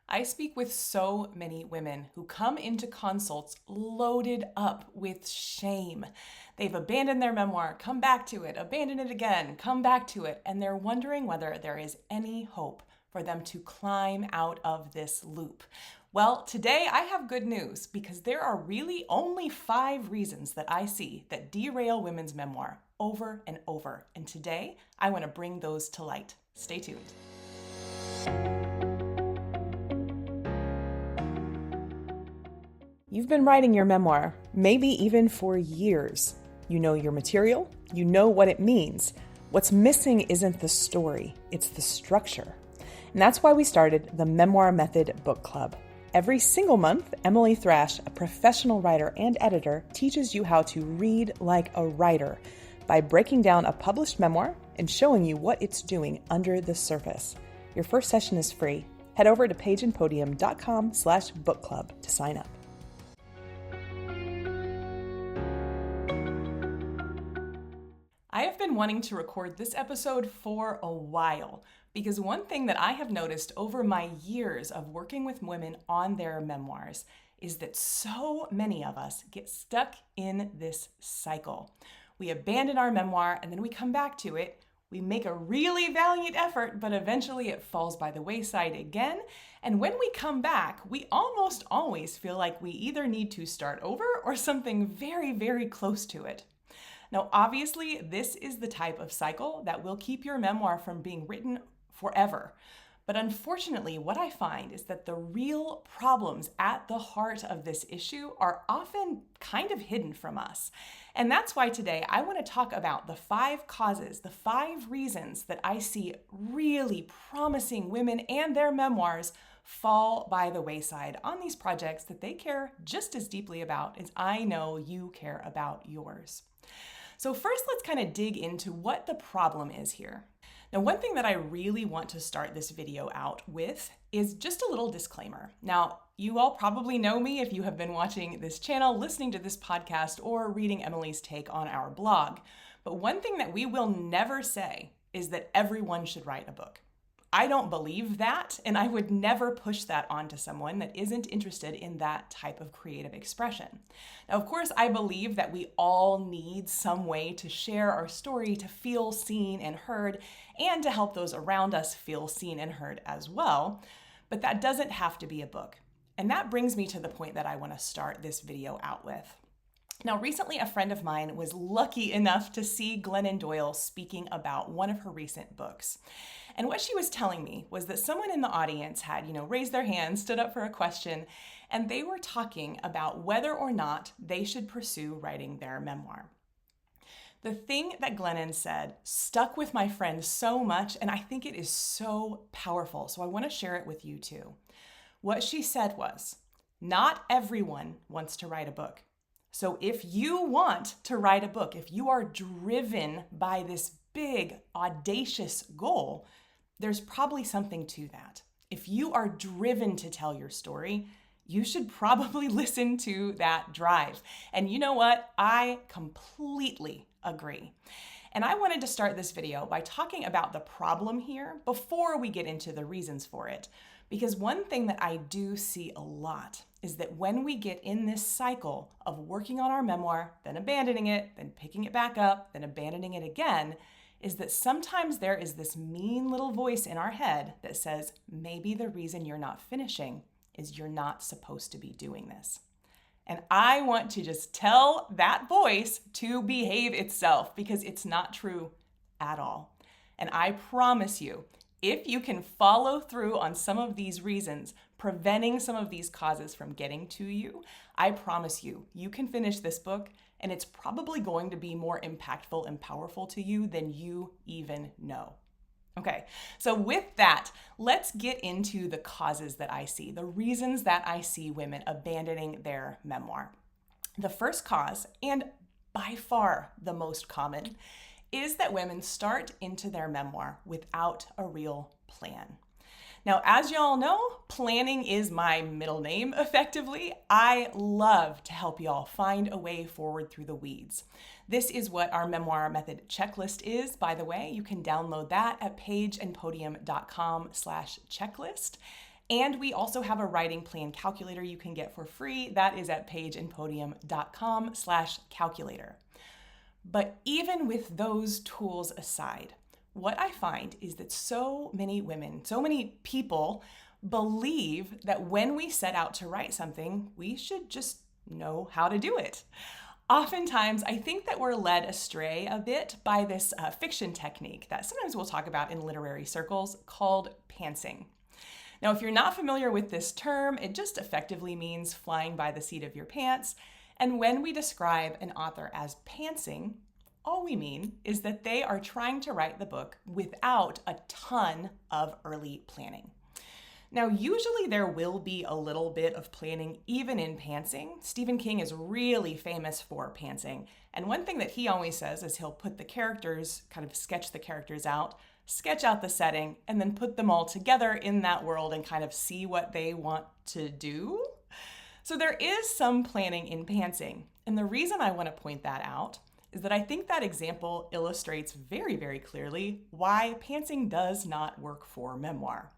I speak with so many women who come into consults loaded up with shame. They've abandoned their memoir, come back to it, abandon it again, come back to it, and they're wondering whether there is any hope for them to climb out of this loop. Well, today I have good news because there are really only 5 reasons that I see that derail women's memoir over and over. And today I want to bring those to light. Stay tuned. You've been writing your memoir, maybe even for years. You know your material, you know what it means. What's missing isn't the story, it's the structure. And that's why we started the Memoir Method Book Club. Every single month, Emily Thrash, a professional writer and editor, teaches you how to read like a writer by breaking down a published memoir and showing you what it's doing under the surface. Your first session is free. Head over to pageandpodium.com/book club to sign up. I have been wanting to record this episode for a while because one thing that I have noticed over my years of working with women on their memoirs is that so many of us get stuck in this cycle. We abandon our memoir and then we come back to it. We make a really valiant effort, but eventually it falls by the wayside again. And when we come back, we almost always feel like we either need to start over or something very, very close to it. Now, obviously, this is the type of cycle that will keep your memoir from being written forever. But unfortunately, what I find is that the real problems at the heart of this issue are often kind of hidden from us. And that's why today I want to talk about the 5 causes, the 5 reasons that I see really promising women and their memoirs fall by the wayside on these projects that they care just as deeply about as I know you care about yours. So first, let's kind of dig into what the problem is here. Now, one thing that I really want to start this video out with is just a little disclaimer. Now, you all probably know me if you have been watching this channel, listening to this podcast, or reading Emily's take on our blog. But one thing that we will never say is that everyone should write a book. I don't believe that, and I would never push that onto someone that isn't interested in that type of creative expression. Now, of course, I believe that we all need some way to share our story, to feel seen and heard, and to help those around us feel seen and heard as well. But that doesn't have to be a book. And that brings me to the point that I want to start this video out with. Now, recently, a friend of mine was lucky enough to see Glennon Doyle speaking about one of her recent books. And what she was telling me was that someone in the audience had, raised their hand, stood up for a question, and they were talking about whether or not they should pursue writing their memoir. The thing that Glennon said stuck with my friend so much, and I think it is so powerful, so I want to share it with you too. What she said was, not everyone wants to write a book. So if you want to write a book, if you are driven by this big, audacious goal, there's probably something to that. If you are driven to tell your story, you should probably listen to that drive. And you know what? I completely agree. And I wanted to start this video by talking about the problem here before we get into the reasons for it. Because one thing that I do see a lot is that when we get in this cycle of working on our memoir, then abandoning it, then picking it back up, then abandoning it again, is that sometimes there is this mean little voice in our head that says, maybe the reason you're not finishing is you're not supposed to be doing this. And I want to just tell that voice to behave itself because it's not true at all. And I promise you, if you can follow through on some of these reasons, preventing some of these causes from getting to you, I promise you, you can finish this book and it's probably going to be more impactful and powerful to you than you even know. Okay, so with that, let's get into the causes that I see, the reasons that I see women abandoning their memoir. The first cause, and by far the most common, is that women start into their memoir without a real plan. Now, as y'all know, planning is my middle name, effectively. I love to help y'all find a way forward through the weeds. This is what our Memoir Method checklist is, by the way. You can download that at pageandpodium.com/checklist. And we also have a writing plan calculator you can get for free. That is at pageandpodium.com/calculator. But even with those tools aside, what I find is that so many women, so many people believe that when we set out to write something, we should just know how to do it. Oftentimes, I think that we're led astray a bit by this fiction technique that sometimes we'll talk about in literary circles called pantsing. Now, if you're not familiar with this term, it just effectively means flying by the seat of your pants. And when we describe an author as pantsing, all we mean is that they are trying to write the book without a ton of early planning. Now, usually there will be a little bit of planning even in pantsing. Stephen King is really famous for pantsing. And one thing that he always says is he'll put the characters, kind of sketch the characters out, sketch out the setting, and then put them all together in that world and kind of see what they want to do. So there is some planning in pantsing. And the reason I want to point that out is that I think that example illustrates very, very clearly why pantsing does not work for memoir.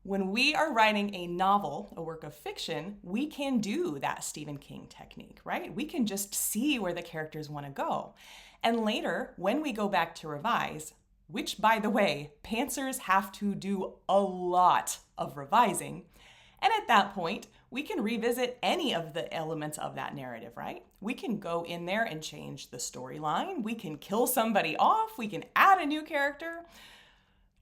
When we are writing a novel, a work of fiction, we can do that Stephen King technique, right? We can just see where the characters want to go. And later, when we go back to revise, which, by the way, pantsers have to do a lot of revising. And at that point, we can revisit any of the elements of that narrative, right? We can go in there and change the storyline. We can kill somebody off. We can add a new character.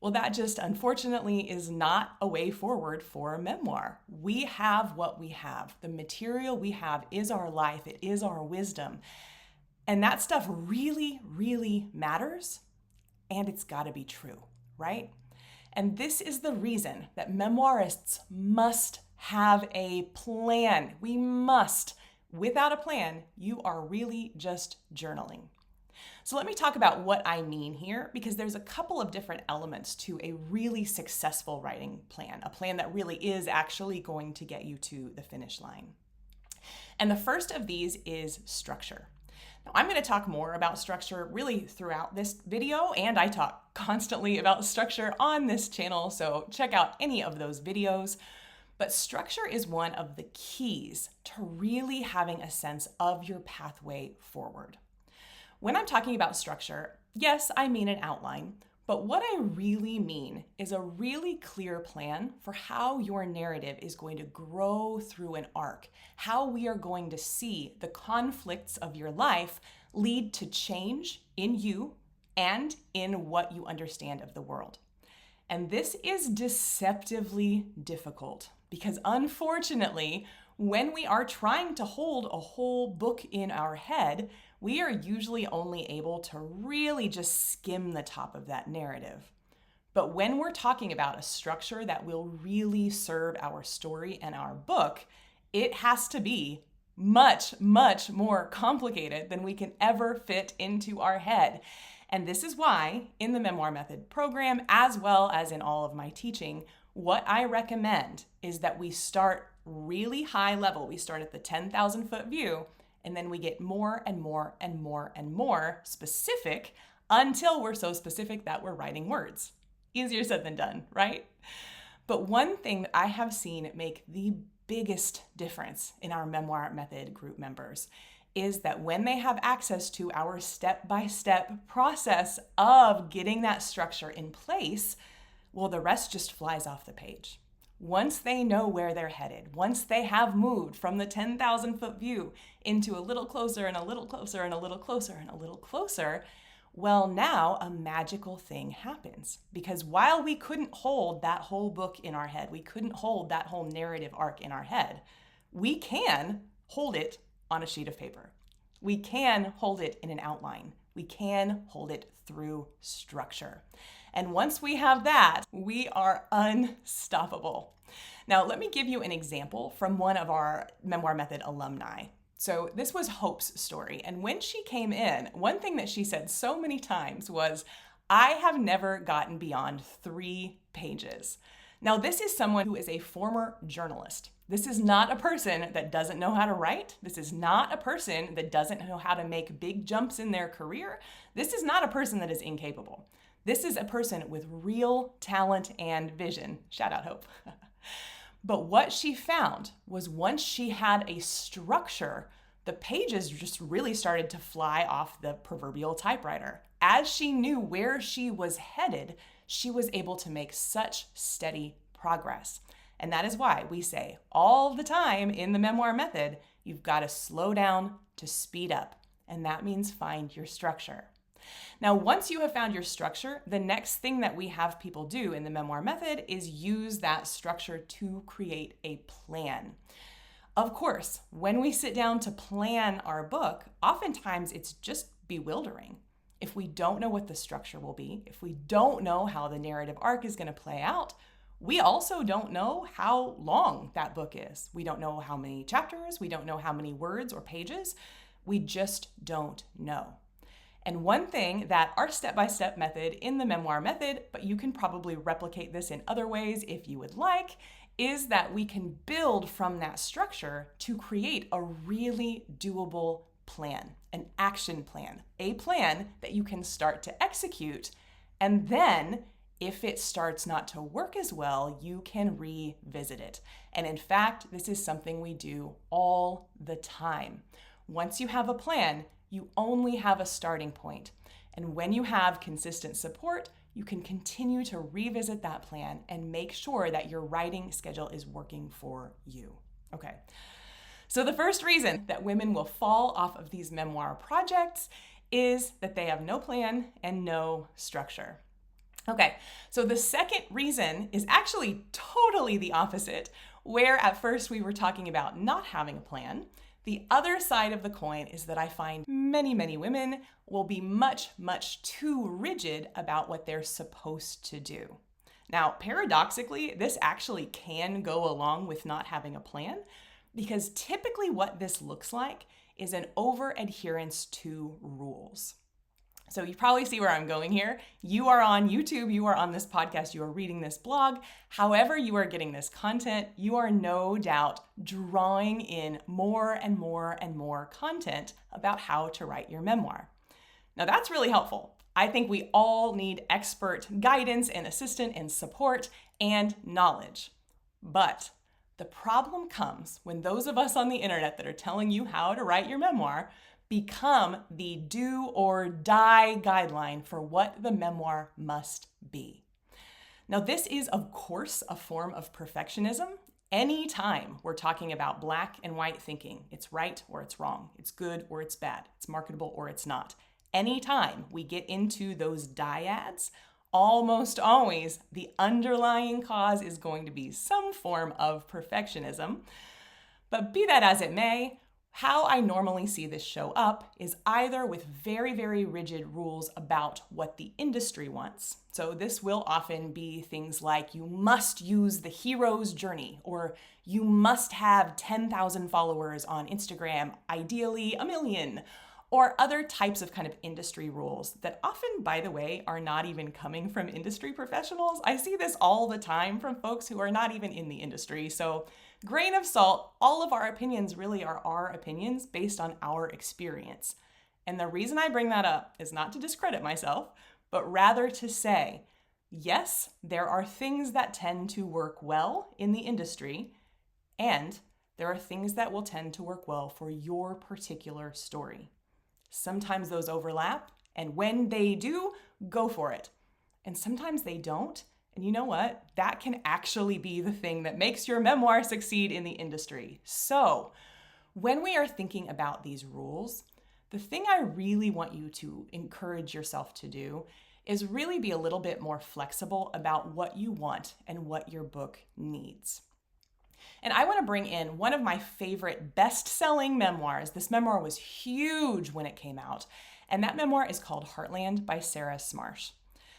Well, that just unfortunately is not a way forward for a memoir. We have what we have. The material we have is our life. It is our wisdom. And that stuff really, really matters. And it's got to be true, right? And this is the reason that memoirists must have a plan. We must. Without a plan, you are really just journaling. So let me talk about what I mean here, because there's a couple of different elements to a really successful writing plan, a plan that really is actually going to get you to the finish line. And the first of these is structure. Now, I'm going to talk more about structure really throughout this video, and I talk constantly about structure on this channel, so check out any of those videos. But structure is one of the keys to really having a sense of your pathway forward. When I'm talking about structure, yes, I mean an outline, but what I really mean is a really clear plan for how your narrative is going to grow through an arc, how we are going to see the conflicts of your life lead to change in you and in what you understand of the world. And this is deceptively difficult because unfortunately, when we are trying to hold a whole book in our head, we are usually only able to really just skim the top of that narrative. But when we're talking about a structure that will really serve our story and our book, it has to be much, much more complicated than we can ever fit into our head. And this is why in the Memoir Method program, as well as in all of my teaching, what I recommend is that we start really high level. We start at the 10,000 foot view, and then we get more and more and more and more specific until we're so specific that we're writing words. Easier said than done, right? But one thing that I have seen make the biggest difference in our Memoir Method group members is that when they have access to our step-by-step process of getting that structure in place, well, the rest just flies off the page. Once they know where they're headed, once they have moved from the 10,000 foot view into a little closer and a little closer and a little closer and a little closer, well, now a magical thing happens. Because while we couldn't hold that whole book in our head, we couldn't hold that whole narrative arc in our head, we can hold it on a sheet of paper. We can hold it in an outline. We can hold it through structure. And once we have that, we are unstoppable. Now, let me give you an example from one of our Memoir Method alumni. So this was Hope's story. And when she came in, one thing that she said so many times was, I have never gotten beyond 3 pages. Now, this is someone who is a former journalist. This is not a person that doesn't know how to write. This is not a person that doesn't know how to make big jumps in their career. This is not a person that is incapable. This is a person with real talent and vision. Shout out, Hope. But what she found was once she had a structure, the pages just really started to fly off the proverbial typewriter. As she knew where she was headed, she was able to make such steady progress. And that is why we say all the time in the Memoir Method, you've got to slow down to speed up. And that means find your structure. Now, once you have found your structure, the next thing that we have people do in the Memoir Method is use that structure to create a plan. Of course, when we sit down to plan our book, oftentimes it's just bewildering. If we don't know what the structure will be, if we don't know how the narrative arc is going to play out, we also don't know how long that book is. We don't know how many chapters, we don't know how many words or pages. We just don't know. And one thing that our step-by-step method in the Memoir Method, but you can probably replicate this in other ways if you would like, is that we can build from that structure to create a really doable plan, an action plan, a plan that you can start to execute. And then if it starts not to work as well, you can revisit it. And in fact, this is something we do all the time. Once you have a plan, you only have a starting point. And when you have consistent support, you can continue to revisit that plan and make sure that your writing schedule is working for you. Okay. So the first reason that women will fall off of these memoir projects is that they have no plan and no structure. Okay, so the second reason is actually totally the opposite, where at first we were talking about not having a plan. The other side of the coin is that I find many women will be much too rigid about what they're supposed to do. Now, paradoxically, this actually can go along with not having a plan, because typically what this looks like is an over-adherence to rules. So you probably see where I'm going here. You are on YouTube, you are on this podcast, you are reading this blog. However you are getting this content, you are no doubt drawing in more and more content about how to write your memoir. Now that's really helpful. I think we all need expert guidance and assistance and support and knowledge. But the problem comes when those of us on the internet that are telling you how to write your memoir become the do or die guideline for what the memoir must be. Now, this is, of course, a form of perfectionism. Anytime we're talking about black and white thinking, it's right or it's wrong, it's good or it's bad, it's marketable or it's not. Anytime we get into those dyads, almost always the underlying cause is going to be some form of perfectionism. But be that as it may, how I normally see this show up is either with very rigid rules about what the industry wants. So this will often be things like you must use the hero's journey, or you must have 10,000 followers on Instagram, ideally 1 million, or other types of kind of industry rules that often, by the way, are not even coming from industry professionals. I see this all the time from folks who are not even in the industry. So grain of salt, all of our opinions really are our opinions based on our experience. And the reason I bring that up is not to discredit myself, but rather to say, yes, there are things that tend to work well in the industry, and there are things that will tend to work well for your particular story. Sometimes those overlap, and when they do, go for it. And sometimes they don't. And you know what? That can actually be the thing that makes your memoir succeed in the industry. So when we are thinking about these rules, the thing I really want you to encourage yourself to do is really be a little bit more flexible about what you want and what your book needs. And I want to bring in one of my favorite best-selling memoirs. This memoir was huge when it came out, and that memoir is called Heartland by Sarah Smarsh.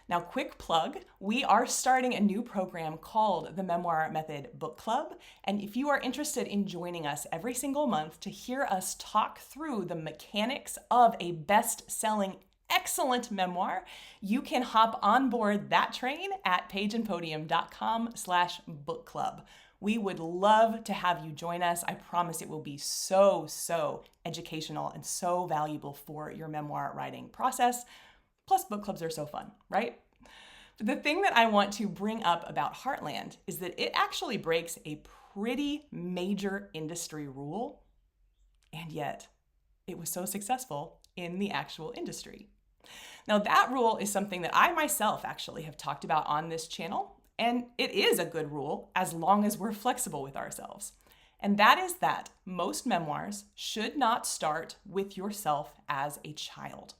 Now, quick plug, we are starting a new program called the Memoir Method Book Club, and if you are interested in joining us every single month to hear us talk through the mechanics of a best-selling excellent memoir, you can hop on board that train at pageandpodium.com/book club. We would love to have you join us. I promise it will be so educational and so valuable for your memoir writing process. Plus, book clubs are so fun, right? The thing that I want to bring up about Heartland is that it actually breaks a pretty major industry rule, and yet it was so successful in the actual industry. Now, that rule is something that I myself actually have talked about on this channel, and it is a good rule as long as we're flexible with ourselves. And that is that most memoirs should not start with yourself as a child.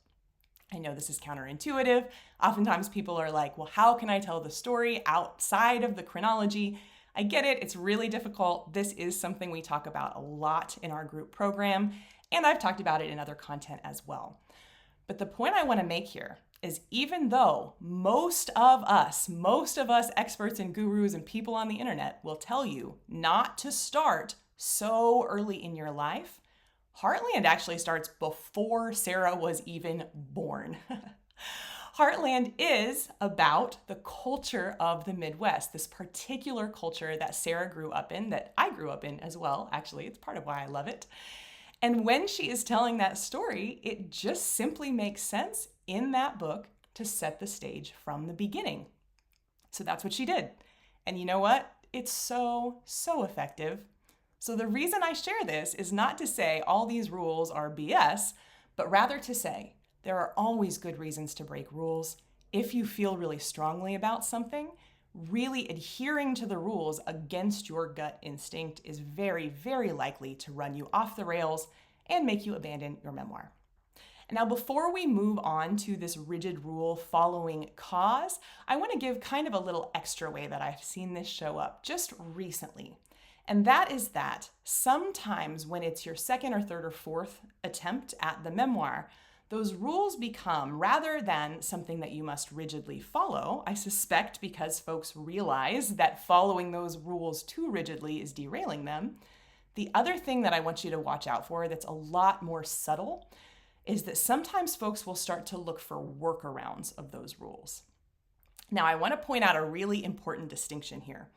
I know this is counterintuitive. Oftentimes people are like, well, how can I tell the story outside of the chronology? I get it, it's really difficult. This is something we talk about a lot in our group program, and I've talked about it in other content as well. But the point I want to make here is even though most of us experts and gurus and people on the internet will tell you not to start so early in your life, Heartland actually starts before Sarah was even born. Heartland is about the culture of the Midwest, this particular culture that Sarah grew up in, that I grew up in as well. Actually, it's part of why I love it. And when she is telling that story, it just simply makes sense in that book to set the stage from the beginning. So that's what she did. And you know what? It's so effective. So the reason I share this is not to say all these rules are BS, but rather to say there are always good reasons to break rules. If you feel really strongly about something, really adhering to the rules against your gut instinct is very, very likely to run you off the rails and make you abandon your memoir. Now, before we move on to this rigid rule following cause, I want to give kind of a little extra way that I've seen this show up just recently. And that is that sometimes when it's your second or third or fourth attempt at the memoir, those rules become, rather than something that you must rigidly follow, I suspect because folks realize that following those rules too rigidly is derailing them, the other thing that I want you to watch out for that's a lot more subtle is that sometimes folks will start to look for workarounds of those rules. Now, I want to point out a really important distinction here.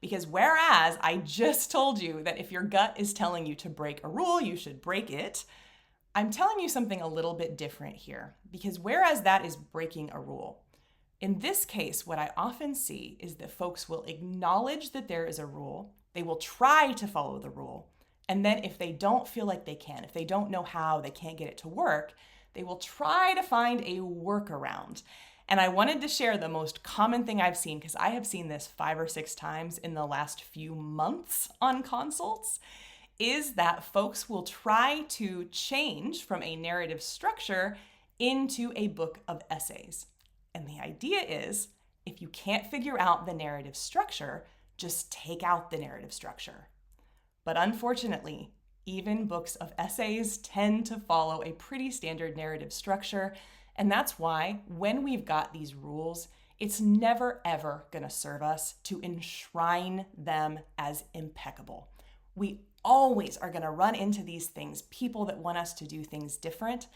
Because whereas I just told you that if your gut is telling you to break a rule, you should break it, I'm telling you something a little bit different here. Because whereas that is breaking a rule, in this case, what I often see is that folks will acknowledge that there is a rule, they will try to follow the rule, and then if they don't feel like they can, if they don't know how, they can't get it to work, they will try to find a workaround. And I wanted to share the most common thing I've seen, because I have seen this 5 or 6 times in the last few months on consults, is that folks will try to change from a narrative structure into a book of essays. And the idea is, if you can't figure out the narrative structure, just take out the narrative structure. But unfortunately, even books of essays tend to follow a pretty standard narrative structure. And that's why when we've got these rules, it's never ever gonna serve us to enshrine them as impeccable. We always are gonna run into these things, people that want us to do things different.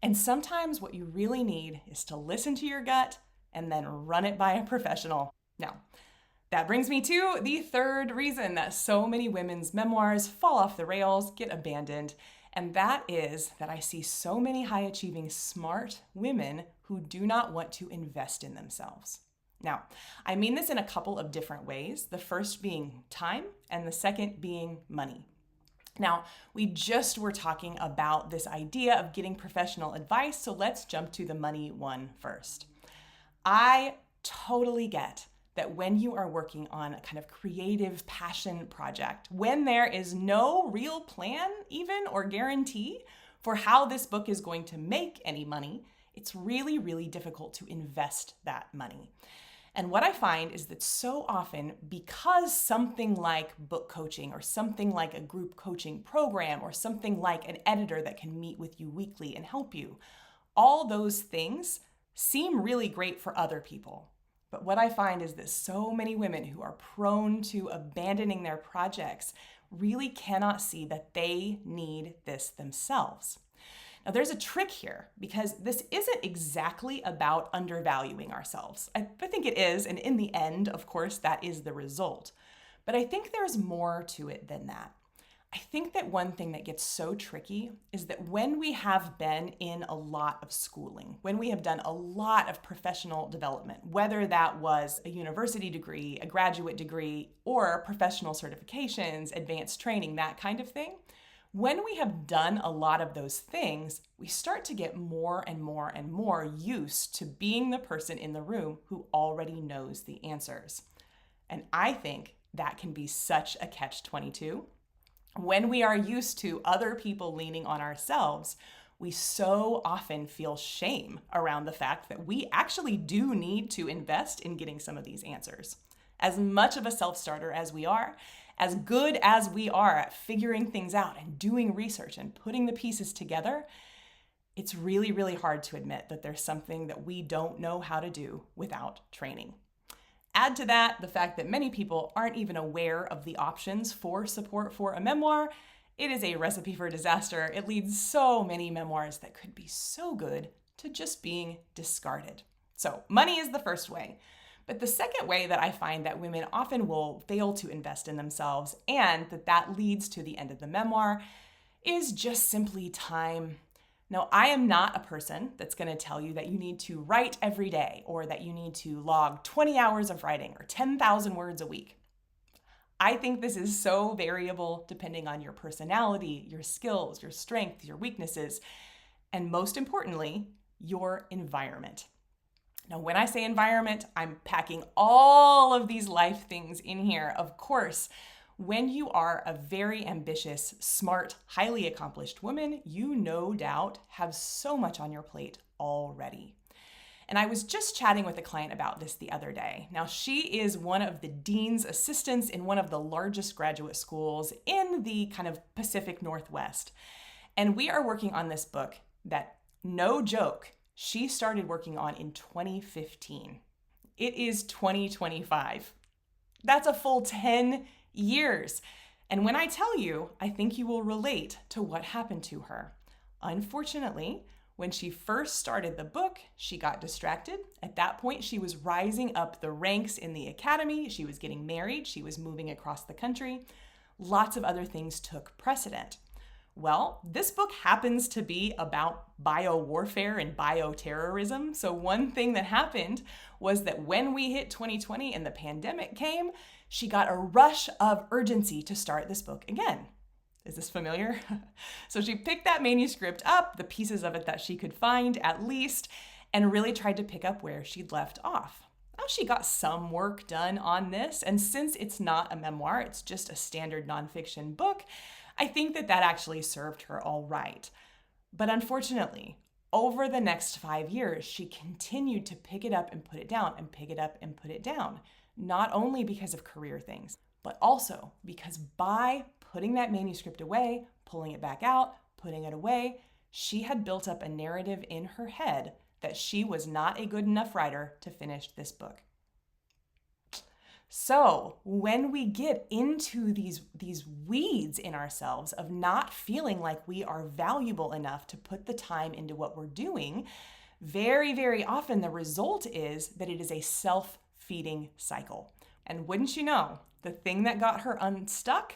And sometimes what you really need is to listen to your gut and then run it by a professional. Now, that brings me to the third reason that so many women's memoirs fall off the rails, get abandoned. And that is that I see so many high-achieving, smart women who do not want to invest in themselves. Now, I mean this in a couple of different ways, the first being time and the second being money. Now, we just were talking about this idea of getting professional advice, so let's jump to the money one first. I totally get that when you are working on a kind of creative passion project, when there is no real plan even or guarantee for how this book is going to make any money, it's really, really difficult to invest that money. And what I find is that so often, because something like book coaching or something like a group coaching program or something like an editor that can meet with you weekly and help you, all those things seem really great for other people. But what I find is that so many women who are prone to abandoning their projects really cannot see that they need this themselves. Now, there's a trick here because this isn't exactly about undervaluing ourselves. I think it is, and in the end, of course, that is the result. But I think there's more to it than that. I think that one thing that gets so tricky is that when we have been in a lot of schooling, when we have done a lot of professional development, whether that was a university degree, a graduate degree, or professional certifications, advanced training, that kind of thing, when we have done a lot of those things, we start to get more and more and more used to being the person in the room who already knows the answers. And I think that can be such a catch-22. When we are used to other people leaning on ourselves, we so often feel shame around the fact that we actually do need to invest in getting some of these answers. As much of a self-starter as we are, as good as we are at figuring things out and doing research and putting the pieces together, it's really, really hard to admit that there's something that we don't know how to do without training. Add to that the fact that many people aren't even aware of the options for support for a memoir. It is a recipe for disaster. It leads so many memoirs that could be so good to just being discarded. So money is the first way. But the second way that I find that women often will fail to invest in themselves and that leads to the end of the memoir is just simply time. Now, I am not a person that's going to tell you that you need to write every day or that you need to log 20 hours of writing or 10,000 words a week. I think this is so variable depending on your personality, your skills, your strengths, your weaknesses, and most importantly, your environment. Now, when I say environment, I'm packing all of these life things in here. Of course, when you are a very ambitious, smart, highly accomplished woman, you no doubt have so much on your plate already. And I was just chatting with a client about this the other day. Now, she is one of the dean's assistants in one of the largest graduate schools in the kind of Pacific Northwest. And we are working on this book that, no joke, she started working on in 2015. It is 2025. That's a full 10 years. And when I tell you, I think you will relate to what happened to her. Unfortunately, when she first started the book, she got distracted. At that point, she was rising up the ranks in the academy. She was getting married. She was moving across the country. Lots of other things took precedent. Well, this book happens to be about biowarfare and bioterrorism. So one thing that happened was that when we hit 2020 and the pandemic came, she got a rush of urgency to start this book again. Is this familiar? So she picked that manuscript up, the pieces of it that she could find at least, and really tried to pick up where she'd left off. Now, she got some work done on this, and since it's not a memoir, it's just a standard nonfiction book, I think that actually served her all right. But unfortunately, over the next 5 years, she continued to pick it up and put it down and pick it up and put it down, not only because of career things, but also because by putting that manuscript away, pulling it back out, putting it away, she had built up a narrative in her head that she was not a good enough writer to finish this book. So when we get into these weeds in ourselves of not feeling like we are valuable enough to put the time into what we're doing, very, very often the result is that it is a self-feeding cycle. And wouldn't you know, the thing that got her unstuck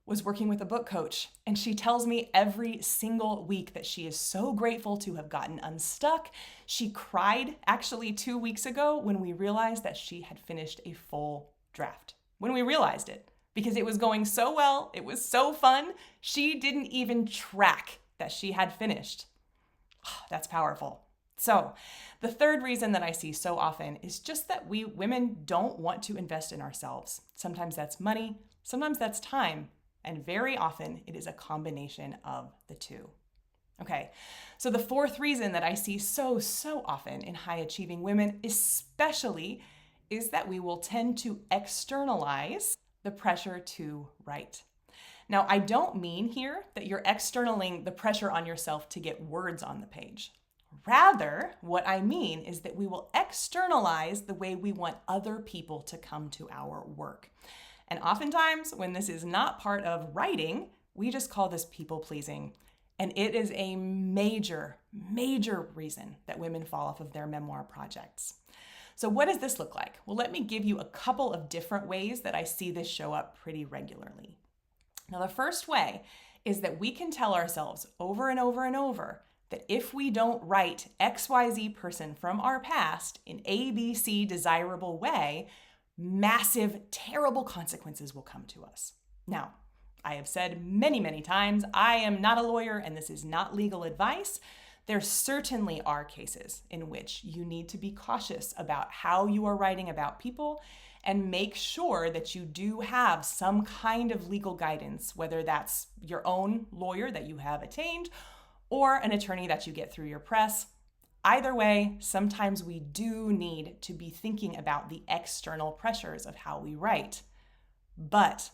was working with a book coach. And she tells me every single week that she is so grateful to have gotten unstuck. She cried actually 2 weeks ago when we realized that she had finished a full draft. When we realized it, because it was going so well, it was so fun, she didn't even track that she had finished. Oh, that's powerful. So the third reason that I see so often is just that we women don't want to invest in ourselves. Sometimes that's money, sometimes that's time, and very often it is a combination of the two. Okay, so the fourth reason that I see so often in high achieving women especially is that we will tend to externalize the pressure to write. Now, I don't mean here that you're externaling the pressure on yourself to get words on the page. Rather, what I mean is that we will externalize the way we want other people to come to our work. And oftentimes, when this is not part of writing, we just call this people pleasing. And it is a major reason that women fall off of their memoir projects. So what does this look like? Well, let me give you a couple of different ways that I see this show up pretty regularly. Now, the first way is that we can tell ourselves over and over and over that if we don't write XYZ person from our past in ABC desirable way, massive, terrible consequences will come to us. Now, I have said many, many times, I am not a lawyer and this is not legal advice. There certainly are cases in which you need to be cautious about how you are writing about people and make sure that you do have some kind of legal guidance, whether that's your own lawyer that you have attained or an attorney that you get through your press. Either way, sometimes we do need to be thinking about the external pressures of how we write. But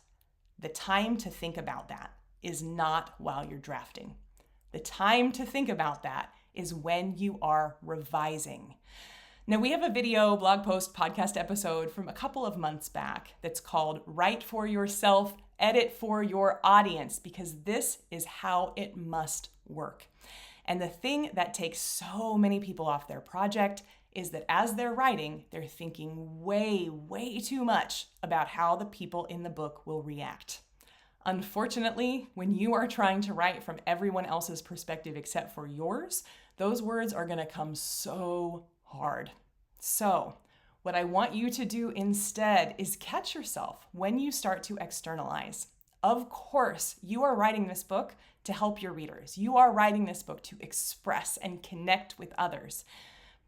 the time to think about that is not while you're drafting. The time to think about that is when you are revising. Now, we have a video, blog post, podcast episode from a couple of months back that's called Write for Yourself, Edit for Your Audience, because this is how it must work. And the thing that takes so many people off their project is that as they're writing, they're thinking way, way too much about how the people in the book will react. Unfortunately, when you are trying to write from everyone else's perspective except for yours, those words are going to come so hard. So, what I want you to do instead is catch yourself when you start to externalize. Of course, you are writing this book to help your readers. You are writing this book to express and connect with others.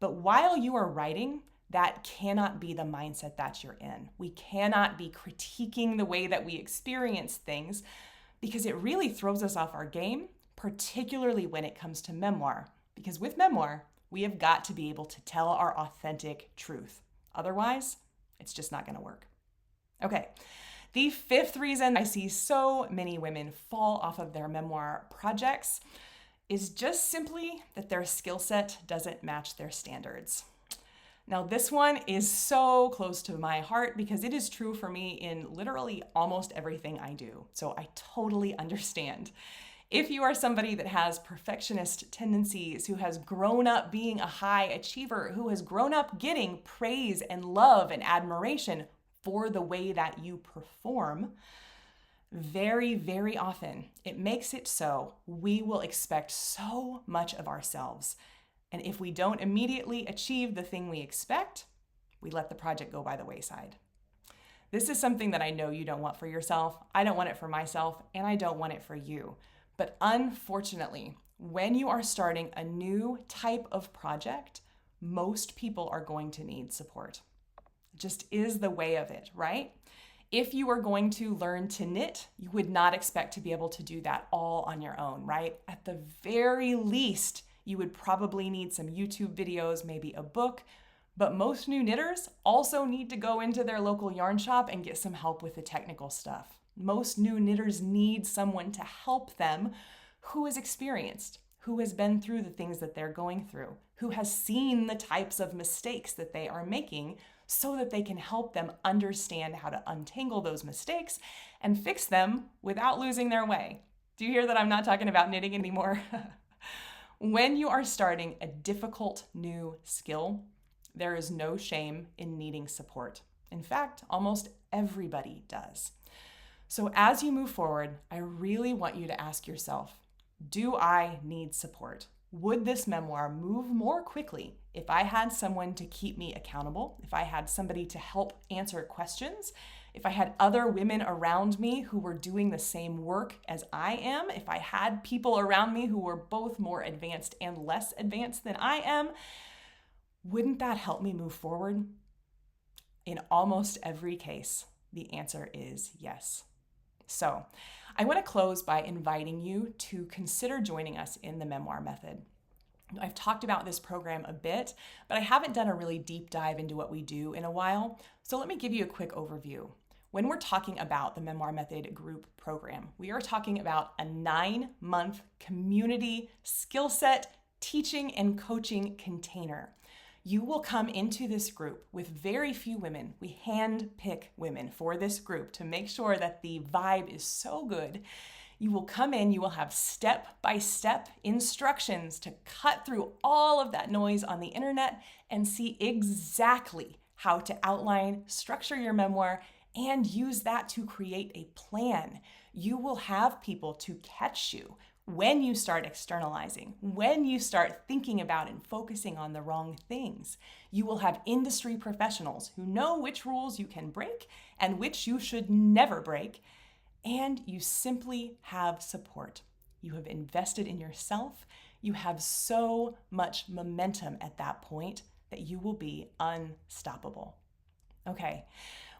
But while you are writing, that cannot be the mindset that you're in. We cannot be critiquing the way that we experience things because it really throws us off our game, particularly when it comes to memoir. Because with memoir, we have got to be able to tell our authentic truth. Otherwise, it's just not going to work. Okay. The fifth reason I see so many women fall off of their memoir projects is just simply that their skill set doesn't match their standards. Now, this one is so close to my heart because it is true for me in literally almost everything I do. So I totally understand. If you are somebody that has perfectionist tendencies, who has grown up being a high achiever, who has grown up getting praise and love and admiration for the way that you perform, very, very often it makes it so we will expect so much of ourselves. And if we don't immediately achieve the thing we expect, we let the project go by the wayside. This is something that I know you don't want for yourself. I don't want it for myself, and I don't want it for you. But unfortunately, when you are starting a new type of project, most people are going to need support. It just is the way of it, right? If you are going to learn to knit, you would not expect to be able to do that all on your own, right? At the very least, you would probably need some YouTube videos, maybe a book, but most new knitters also need to go into their local yarn shop and get some help with the technical stuff. Most new knitters need someone to help them who is experienced, who has been through the things that they're going through, who has seen the types of mistakes that they are making so that they can help them understand how to untangle those mistakes and fix them without losing their way. Do you hear that I'm not talking about knitting anymore? When you are starting a difficult new skill, there is no shame in needing support. In fact, almost everybody does. So as you move forward, I really want you to ask yourself, do I need support? Would this memoir move more quickly if I had someone to keep me accountable, if I had somebody to help answer questions, if I had other women around me who were doing the same work as I am, if I had people around me who were both more advanced and less advanced than I am? Wouldn't that help me move forward? In almost every case, the answer is yes. So I want to close by inviting you to consider joining us in the Memoir Method. I've talked about this program a bit, but I haven't done a really deep dive into what we do in a while. So let me give you a quick overview. When we're talking about the Memoir Method group program, we are talking about a 9-month community skill set teaching and coaching container. You will come into this group with very few women. We hand-pick women for this group to make sure that the vibe is so good. You will come in, you will have step-by-step instructions to cut through all of that noise on the internet and see exactly how to outline, structure your memoir, and use that to create a plan. You will have people to catch you when you start externalizing, when you start thinking about and focusing on the wrong things. You will have industry professionals who know which rules you can break and which you should never break. And you simply have support. You have invested in yourself. You have so much momentum at that point that you will be unstoppable. Okay,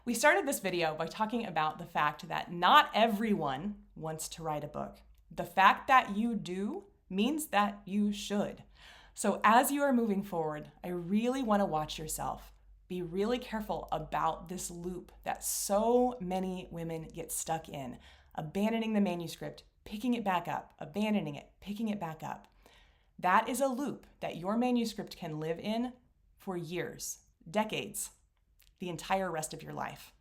we started this video by talking about the fact that not everyone wants to write a book. The fact that you do means that you should. So as you are moving forward, I really want to watch yourself. Be really careful about this loop that so many women get stuck in, abandoning the manuscript, picking it back up, abandoning it, picking it back up. That is a loop that your manuscript can live in for years, decades, the entire rest of your life.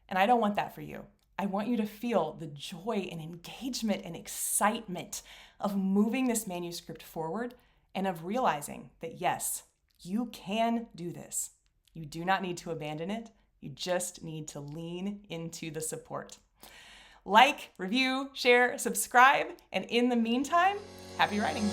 And I don't want that for you. I want you to feel the joy and engagement and excitement of moving this manuscript forward and of realizing that yes, you can do this. You do not need to abandon it. You just need to lean into the support. Like, review, share, subscribe, and in the meantime, happy writing.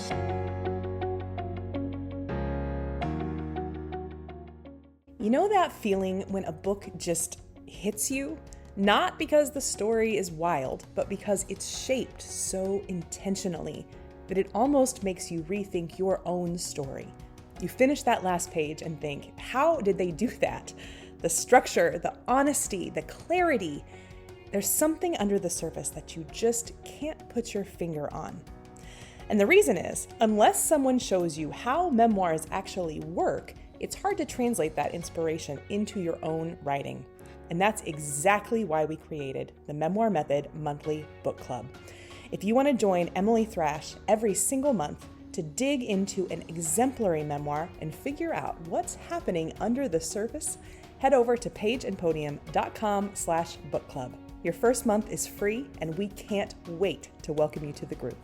You know that feeling when a book just hits you? Not because the story is wild, but because it's shaped so intentionally that it almost makes you rethink your own story. You finish that last page and think, how did they do that? The structure, the honesty, the clarity. There's something under the surface that you just can't put your finger on. And the reason is, unless someone shows you how memoirs actually work, it's hard to translate that inspiration into your own writing. And that's exactly why we created the Memoir Method Monthly Book Club. If you want to join Emily Thrash every single month to dig into an exemplary memoir and figure out what's happening under the surface, head over to pageandpodium.com/book club. Your first month is free, and we can't wait to welcome you to the group.